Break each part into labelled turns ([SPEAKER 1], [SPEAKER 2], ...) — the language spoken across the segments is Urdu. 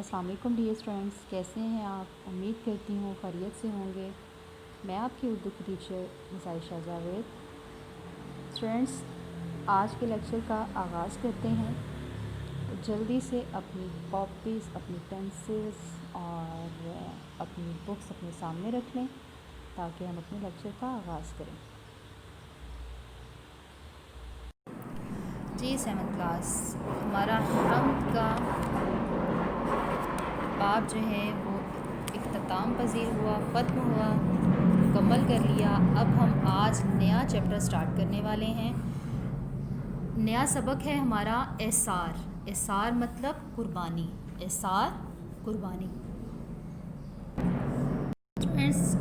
[SPEAKER 1] السلام علیکم ڈیئر اسٹوڈنٹس، کیسے ہیں آپ؟ امید کرتی ہوں خیریت سے ہوں گے۔ میں آپ کی اردو کی ٹیچر مس عائشہ جاوید۔ اسٹوڈنٹس، آج کے لیکچر کا آغاز کرتے ہیں۔ جلدی سے اپنی کاپیز، اپنی پینسلز اور اپنی بکس اپنے سامنے رکھ لیں تاکہ ہم اپنے لیکچر کا آغاز کریں۔ جی 7th کلاس، ہمارا حمد کا باب جو ہے وہ اختتام پذیر ہوا، ختم ہوا، مکمل کر لیا۔ اب ہم آج نیا چیپٹر سٹارٹ کرنے والے ہیں۔ نیا سبق ہے ہمارا اعصار۔ اعصار مطلب قربانی، اعصار قربانی۔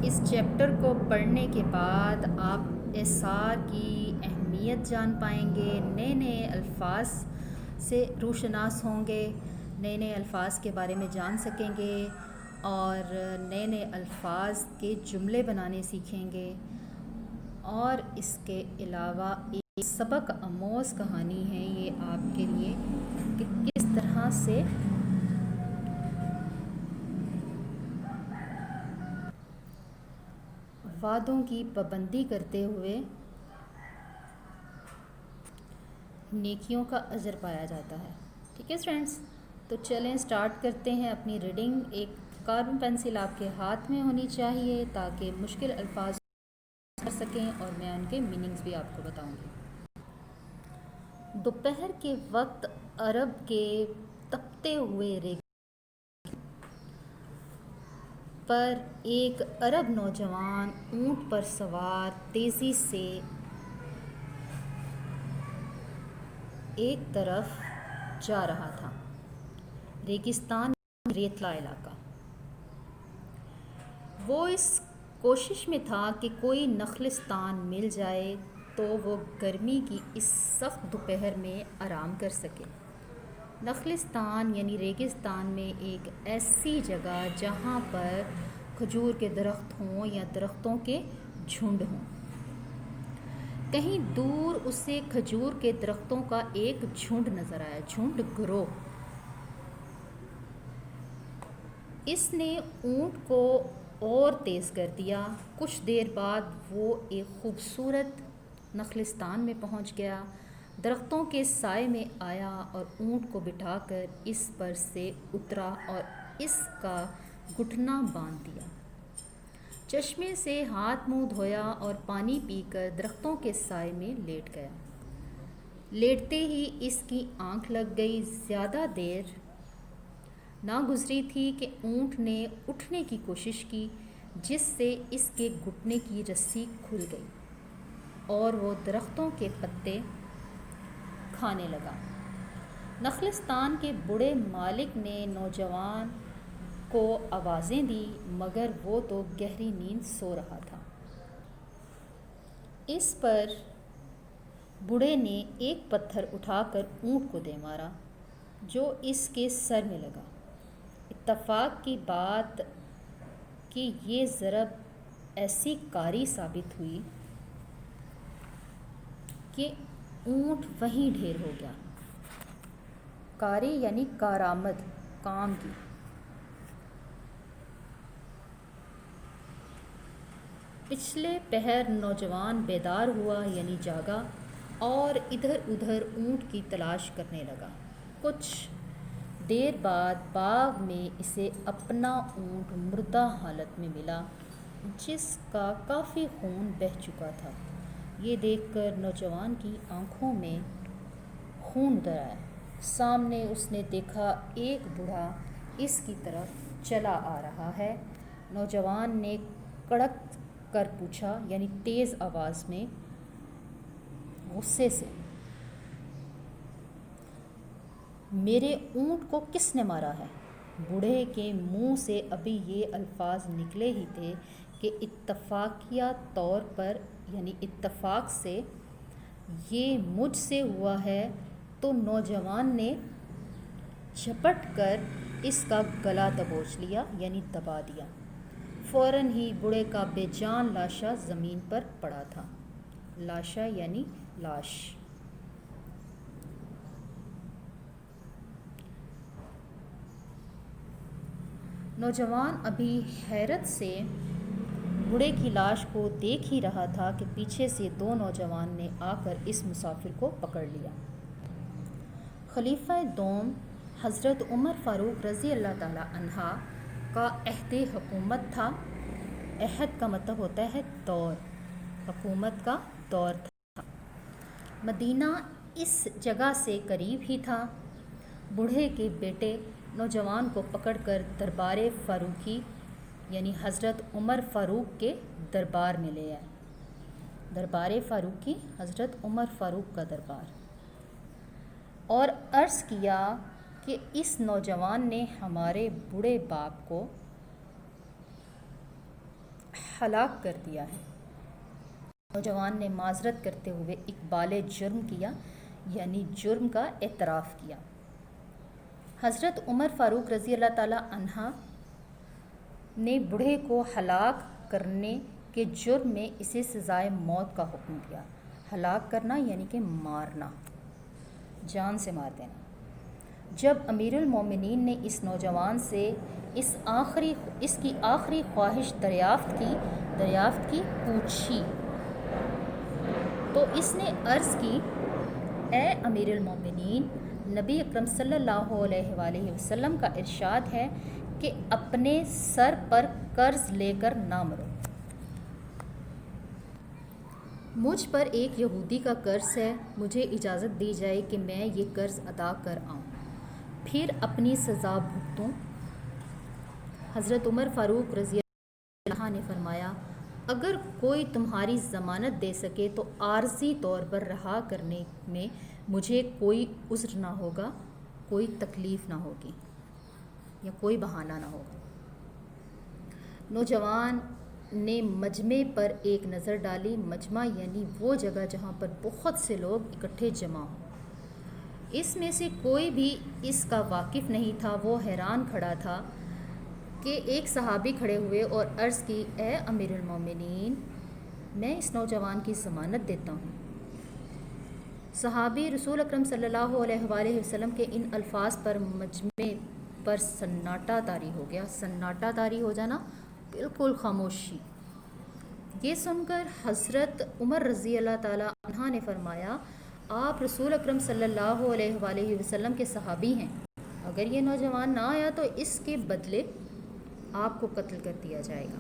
[SPEAKER 1] اس چیپٹر کو پڑھنے کے بعد آپ اعصار کی اہمیت جان پائیں گے، نئے نئے الفاظ سے روشناس ہوں گے، نئے نئے الفاظ کے بارے میں جان سکیں گے اور نئے نئے الفاظ کے جملے بنانے سیکھیں گے۔ اور اس کے علاوہ ایک سبق آموز کہانی ہے یہ آپ کے لیے کہ کس طرح سے وعدوں کی پابندی کرتے ہوئے نیکیوں کا اجر پایا جاتا ہے۔ ٹھیک ہے فرینڈس، تو چلیں سٹارٹ کرتے ہیں اپنی ریڈنگ۔ ایک کاربن پینسل آپ کے ہاتھ میں ہونی چاہیے تاکہ مشکل الفاظ کر سکیں اور میں ان کے میننگز بھی آپ کو بتاؤں گی۔ دوپہر کے وقت عرب کے تپتے ہوئے ریگستان پر ایک عرب نوجوان اونٹ پر سوار تیزی سے ایک طرف جا رہا تھا۔ ریگستان ریتلا علاقہ۔ وہ اس کوشش میں تھا کہ کوئی نخلستان مل جائے تو وہ گرمی کی اس سخت دوپہر میں آرام کر سکے۔ نخلستان یعنی ریگستان میں ایک ایسی جگہ جہاں پر کھجور کے درخت ہوں یا درختوں کے جھنڈ ہوں۔ کہیں دور اسے کھجور کے درختوں کا ایک جھنڈ نظر آیا، جھنڈ، گروہ۔ اس نے اونٹ کو اور تیز کر دیا۔ کچھ دیر بعد وہ ایک خوبصورت نخلستان میں پہنچ گیا، درختوں کے سائے میں آیا اور اونٹ کو بٹھا کر اس پر سے اترا اور اس کا گھٹنا باندھ دیا۔ چشمے سے ہاتھ منہ دھویا اور پانی پی کر درختوں کے سائے میں لیٹ گیا۔ لیٹتے ہی اس کی آنکھ لگ گئی۔ زیادہ دیر نہ گزری تھی کہ اونٹ نے اٹھنے کی کوشش کی، جس سے اس کے گھٹنے کی رسی کھل گئی اور وہ درختوں کے پتے کھانے لگا۔ نخلستان کے بوڑھے مالک نے نوجوان کو آوازیں دیں مگر وہ تو گہری نیند سو رہا تھا۔ اس پر بوڑھے نے ایک پتھر اٹھا کر اونٹ کو دے مارا جو اس کے سر میں لگا۔ اتفاق کی بات کہ یہ ضرب ایسی کاری ثابت ہوئی کہ اونٹ وہیں ڈھیر ہو گیا۔ کاری یعنی کارآمد، کام کی۔ پچھلے پہر نوجوان بیدار ہوا یعنی جاگا اور ادھر ادھر اونٹ کی تلاش کرنے لگا۔ کچھ دیر بعد باغ میں اسے اپنا اونٹ مردہ حالت میں ملا جس کا کافی خون بہہ چکا تھا۔ یہ دیکھ کر نوجوان کی آنکھوں میں خون اتر آیا۔ سامنے اس نے دیکھا ایک بوڑھا اس کی طرف چلا آ رہا ہے۔ نوجوان نے کڑک کر پوچھا یعنی تیز آواز میں، غصے سے، میرے اونٹ کو کس نے مارا ہے؟ بوڑھے کے منہ سے ابھی یہ الفاظ نکلے ہی تھے کہ اتفاقیہ طور پر یعنی اتفاق سے یہ مجھ سے ہوا ہے تو نوجوان نے جھپٹ کر اس کا گلا دبوچ لیا یعنی دبا دیا۔ فوراً ہی بوڑھے کا بے جان لاشا زمین پر پڑا تھا۔ لاشا یعنی لاش۔ نوجوان ابھی حیرت سے بوڑھے کی لاش کو دیکھ ہی رہا تھا کہ پیچھے سے دو نوجوان نے آ کر اس مسافر کو پکڑ لیا۔ خلیفہ دوم حضرت عمر فاروق رضی اللہ تعالی عنہ کا عہد حکومت تھا۔ عہد کا مطلب ہوتا ہے دور، حکومت کا دور تھا۔ مدینہ اس جگہ سے قریب ہی تھا۔ بوڑھے کے بیٹے نوجوان کو پکڑ کر دربار فاروقی یعنی حضرت عمر فاروق کے دربار میں لے آئے۔ دربار فاروقی حضرت عمر فاروق کا دربار، اور عرض کیا کہ اس نوجوان نے ہمارے بوڑھے باپ کو ہلاک کر دیا ہے۔ نوجوان نے معذرت کرتے ہوئے اقبال جرم کیا یعنی جرم کا اعتراف کیا۔ حضرت عمر فاروق رضی اللہ تعالی عنہ نے بوڑھے کو ہلاک کرنے کے جرم میں اسے سزائے موت کا حکم دیا۔ ہلاک کرنا یعنی کہ مارنا، جان سے مار دینا۔ جب امیر المومنین نے اس نوجوان سے اس کی آخری خواہش دریافت کی پوچھی تو اس نے عرض کی، اے امیر المومنین، نبی اکرم صلی اللہ علیہ وآلہ وسلم کا ارشاد ہے کہ اپنے سر پر قرض لے کر نہ مرو۔ مجھ پر ایک یہودی کا قرض ہے، مجھے اجازت دی جائے کہ میں یہ قرض ادا کر آؤں، پھر اپنی سزا بھگتوں۔ حضرت عمر فاروق رضی اللہ عنہ نے فرمایا، اگر کوئی تمہاری ضمانت دے سکے تو عارضی طور پر رہا کرنے میں مجھے کوئی عذر نہ ہوگا، کوئی تکلیف نہ ہوگی یا کوئی بہانہ نہ ہوگا۔ نوجوان نے مجمع پر ایک نظر ڈالی۔ مجمع یعنی وہ جگہ جہاں پر بہت سے لوگ اکٹھے جمع ہوں۔ اس میں سے کوئی بھی اس کا واقف نہیں تھا۔ وہ حیران کھڑا تھا کہ ایک صحابی کھڑے ہوئے اور عرض کی، اے امیر المومنین، میں اس نوجوان کی ضمانت دیتا ہوں۔ صحابی رسول اکرم صلی اللہ علیہ وآلہ وسلم کے ان الفاظ پر مجمع پر سناٹا طاری ہو گیا۔ سناٹا طاری ہو جانا، بالکل خاموشی۔ یہ سن کر حضرت عمر رضی اللہ تعالی عنہ نے فرمایا، آپ رسول اکرم صلی اللہ علیہ وآلہ وسلم کے صحابی ہیں، اگر یہ نوجوان نہ آیا تو اس کے بدلے آپ کو قتل کر دیا جائے گا۔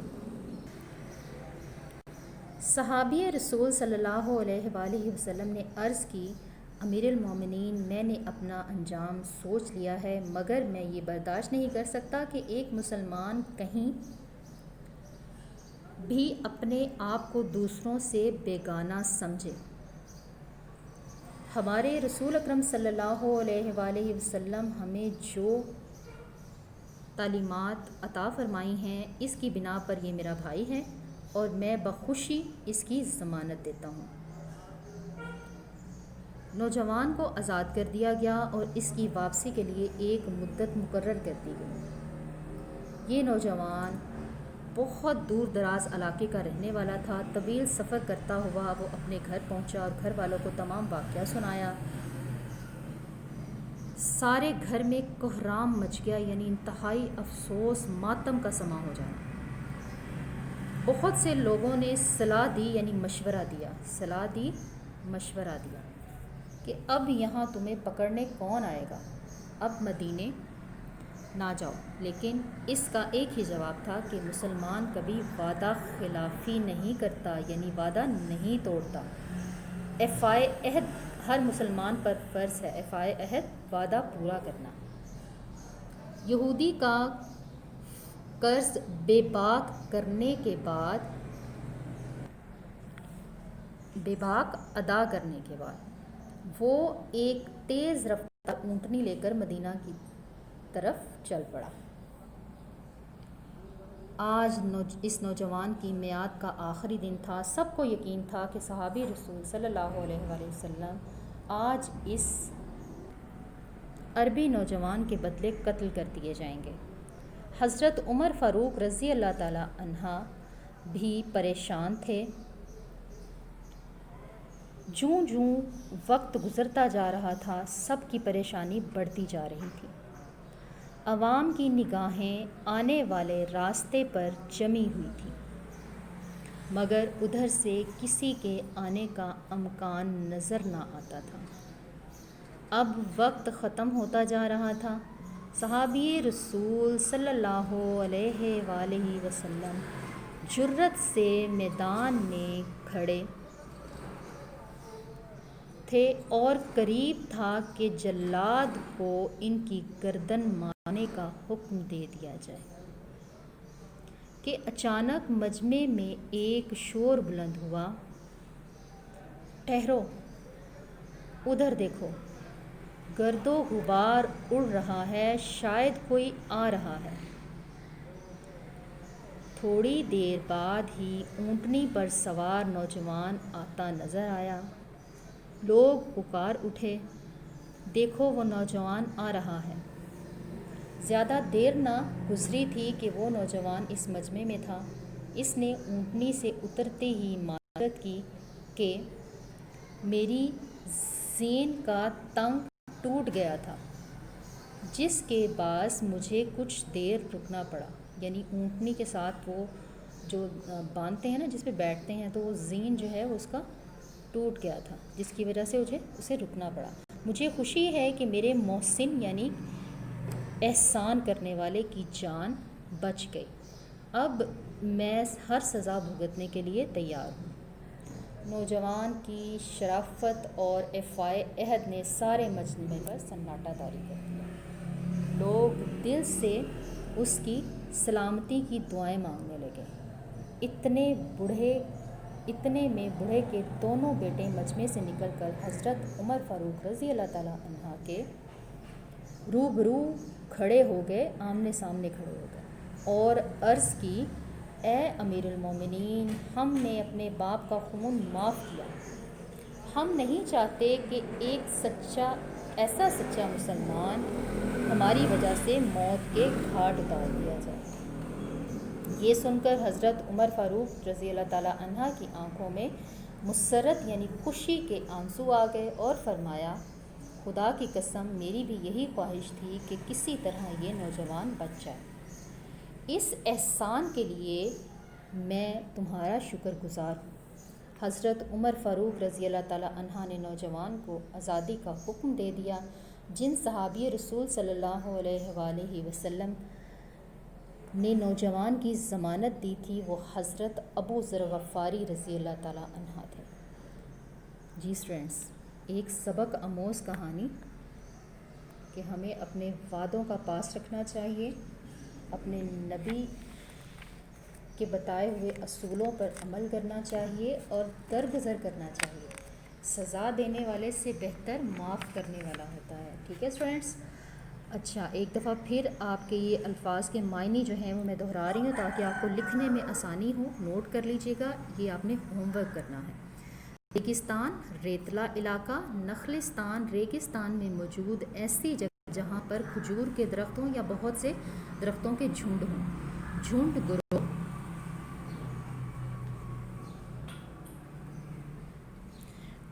[SPEAKER 1] صحابی رسول صلی اللہ علیہ وآلہ وسلم نے عرض کی، امیر المومنین، میں نے اپنا انجام سوچ لیا ہے، مگر میں یہ برداشت نہیں کر سکتا کہ ایک مسلمان کہیں بھی اپنے آپ کو دوسروں سے بیگانہ سمجھے۔ ہمارے رسول اکرم صلی اللہ علیہ وآلہ وسلم ہمیں جو تعلیمات عطا فرمائی ہیں اس کی بنا پر یہ میرا بھائی ہے اور میں بخوشی اس کی ضمانت دیتا ہوں۔ نوجوان کو آزاد کر دیا گیا اور اس کی واپسی کے لیے ایک مدت مقرر کر دی گئی۔ یہ نوجوان بہت دور دراز علاقے کا رہنے والا تھا۔ طویل سفر کرتا ہوا وہ اپنے گھر پہنچا اور گھر والوں کو تمام واقعہ سنایا۔ سارے گھر میں کوہرام مچ گیا، یعنی انتہائی افسوس، ماتم کا سماں ہو جانا۔ بہت سے لوگوں نے صلاح دی یعنی مشورہ دیا کہ اب یہاں تمہیں پکڑنے کون آئے گا، اب مدینے نہ جاؤ۔ لیکن اس کا ایک ہی جواب تھا کہ مسلمان کبھی وعدہ خلافی نہیں کرتا، یعنی وعدہ نہیں توڑتا۔ ایفائے عہد ہر مسلمان پر فرض ہے، ایفائے عہد وعدہ پورا کرنا۔ یہودی کا قرض بے باک ادا کرنے کے بعد وہ ایک تیز رفتار اونٹنی لے کر مدینہ کی طرف چل پڑا۔ آج اس نوجوان کی میعاد کا آخری دن تھا۔ سب کو یقین تھا کہ صحابی رسول صلی اللہ علیہ وآلہ وسلم آج اس عربی نوجوان کے بدلے قتل کر دیے جائیں گے۔ حضرت عمر فاروق رضی اللہ تعالی عنہ بھی پریشان تھے۔ جوں جوں وقت گزرتا جا رہا تھا سب کی پریشانی بڑھتی جا رہی تھی۔ عوام کی نگاہیں آنے والے راستے پر جمی ہوئی تھیں، مگر ادھر سے کسی کے آنے کا امکان نظر نہ آتا تھا۔ اب وقت ختم ہوتا جا رہا تھا۔ صحابی رسول صلی اللہ علیہ وآلہ وسلم جرأت سے میدان میں کھڑے تھے اور قریب تھا کہ جلاد کو ان کی گردن مارنے کا حکم دے دیا جائے کہ اچانک مجمع میں ایک شور بلند ہوا، ٹھہرو، ادھر دیکھو، گرد و غبار اڑ رہا ہے، شاید کوئی آ رہا ہے۔ تھوڑی دیر بعد ہی اونٹنی پر سوار نوجوان آتا نظر آیا۔ لوگ پکار اٹھے، دیکھو وہ نوجوان آ رہا ہے۔ زیادہ دیر نہ گزری تھی کہ وہ نوجوان اس مجمع میں تھا۔ اس نے اونٹنی سے اترتے ہی معذرت کی کہ میری زین کا تنگ ٹوٹ گیا تھا، جس کے باعث مجھے کچھ دیر رکنا پڑا۔ یعنی اونٹنی کے ساتھ وہ جو باندھتے ہیں نا، جس پہ بیٹھتے ہیں، تو وہ زین جو ہے اس کا ٹوٹ گیا تھا، جس کی وجہ سے اسے رکنا پڑا۔ مجھے خوشی ہے کہ میرے محسن یعنی احسان کرنے والے کی جان بچ گئی۔ اب میں ہر سزا بھگتنے کے لیے تیار ہوں۔ نوجوان کی شرافت اور ایفائے عہد نے سارے مجمع پر سناٹا طاری کر دیا۔ لوگ دل سے اس کی سلامتی کی دعائیں مانگنے لگے۔ اتنے میں بوڑھے کے دونوں بیٹے مجمع سے نکل کر حضرت عمر فاروق رضی اللہ تعالیٰ عنہ کے روبرو کھڑے ہو گئے، آمنے سامنے کھڑے ہو گئے اور عرض کی، اے امیر المومنین، ہم نے اپنے باپ کا خون معاف کیا۔ ہم نہیں چاہتے کہ ایسا سچا مسلمان ہماری وجہ سے موت کے گھاٹ اتار دیا جائے۔ یہ سن کر حضرت عمر فاروق رضی اللہ تعالیٰ عنہ کی آنکھوں میں مسرت یعنی خوشی کے آنسو آ گئے اور فرمایا، خدا کی قسم، میری بھی یہی خواہش تھی کہ کسی طرح یہ نوجوان بچ جائے۔ اس احسان کے لیے میں تمہارا شکر گزار ہوں۔ حضرت عمر فاروق رضی اللہ تعالیٰ عنہ نے نوجوان کو آزادی کا حکم دے دیا۔ جن صحابی رسول صلی اللہ علیہ وآلہ وسلم نے نوجوان کی ضمانت دی تھی، وہ حضرت ابو ذر غفاری رضی اللہ تعالیٰ عنہ تھے۔ جی اسٹوڈنٹس، ایک سبق آموز کہانی کہ ہمیں اپنے وعدوں کا پاس رکھنا چاہیے، اپنے نبی کے بتائے ہوئے اصولوں پر عمل کرنا چاہیے اور درگزر کرنا چاہیے۔ سزا دینے والے سے بہتر معاف کرنے والا ہوتا ہے۔ ٹھیک ہے اسٹوڈنٹس؟ اچھا، ایک دفعہ پھر آپ کے یہ الفاظ کے معنی جو ہیں وہ میں دہرا رہی ہوں تاکہ آپ کو لکھنے میں آسانی ہو۔ نوٹ کر لیجئے گا، یہ آپ نے ہوم ورک کرنا ہے۔ ریگستان، ریتلا علاقہ۔ نخلستان، ریگستان میں موجود ایسی جگہ جہاں پر کھجور کے درختوں یا بہت سے درختوں کے جھنڈ ہوں۔ جھنڈ گروہ۔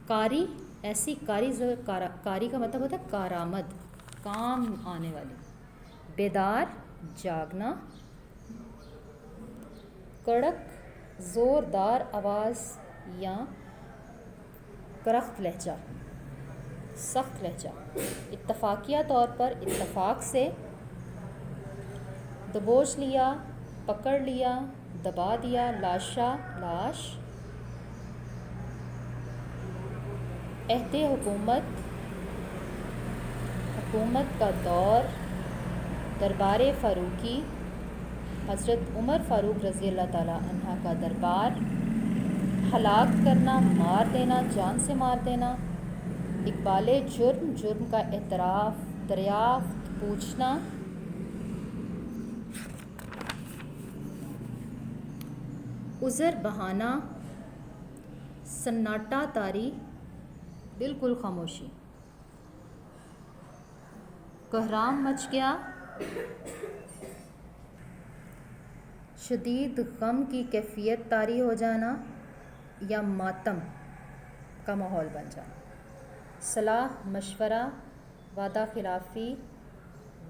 [SPEAKER 1] کاری، ایسی کاری کا مطلب ہوتا ہے کارآمد، کام آنے والی۔ بیدار، جاگنا۔ کڑک، زوردار آواز یا کرخت لہجہ، سخت لہجہ۔ اتفاقیہ طور پر، اتفاق سے۔ دبوچ لیا، پکڑ لیا، دبا دیا۔ لاشا، لاش۔ عہد حکومت، حکومت کا دور۔ دربار فاروقی، حضرت عمر فاروق رضی اللہ تعالیٰ عنہ کا دربار۔ ہلاک کرنا، مار دینا، جان سے مار دینا۔ اقبال جرم، جرم کا اعتراف، دریافت، پوچھنا۔ عذر، بہانہ۔ سناٹا طاری، بالکل خاموشی۔ کہرام مچ گیا، شدید غم کی کیفیت طاری ہو جانا یا ماتم کا ماحول بن جانا۔ صلاح، مشورہ، وعدہ خلافی،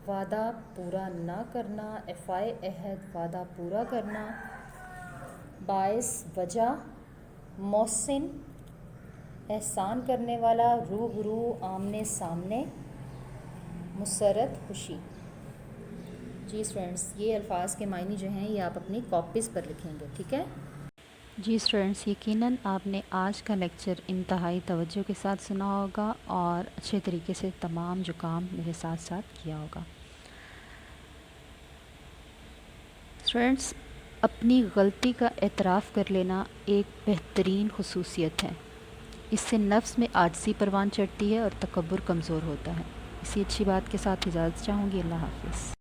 [SPEAKER 1] وعدہ پورا نہ کرنا، افعائے عہد وعدہ پورا کرنا، باعث وجہ محسن احسان کرنے والا، روبرو آمنے سامنے، مسرت خوشی۔ جی اسٹوڈنٹس، یہ الفاظ کے معنی جو ہیں یہ آپ اپنی کاپیز پر لکھیں گے، ٹھیک ہے؟ جی اسٹوڈنٹس، یقیناً آپ نے آج کا لیکچر انتہائی توجہ کے ساتھ سنا ہوگا اور اچھے طریقے سے تمام جو کام میرے ساتھ ساتھ کیا ہوگا۔ اسٹوڈنٹس، اپنی غلطی کا اعتراف کر لینا ایک بہترین خصوصیت ہے۔ اس سے نفس میں عاجزی پروان چڑھتی ہے اور تکبر کمزور ہوتا ہے۔ اسی اچھی بات کے ساتھ اجازت چاہوں گی۔ اللہ حافظ۔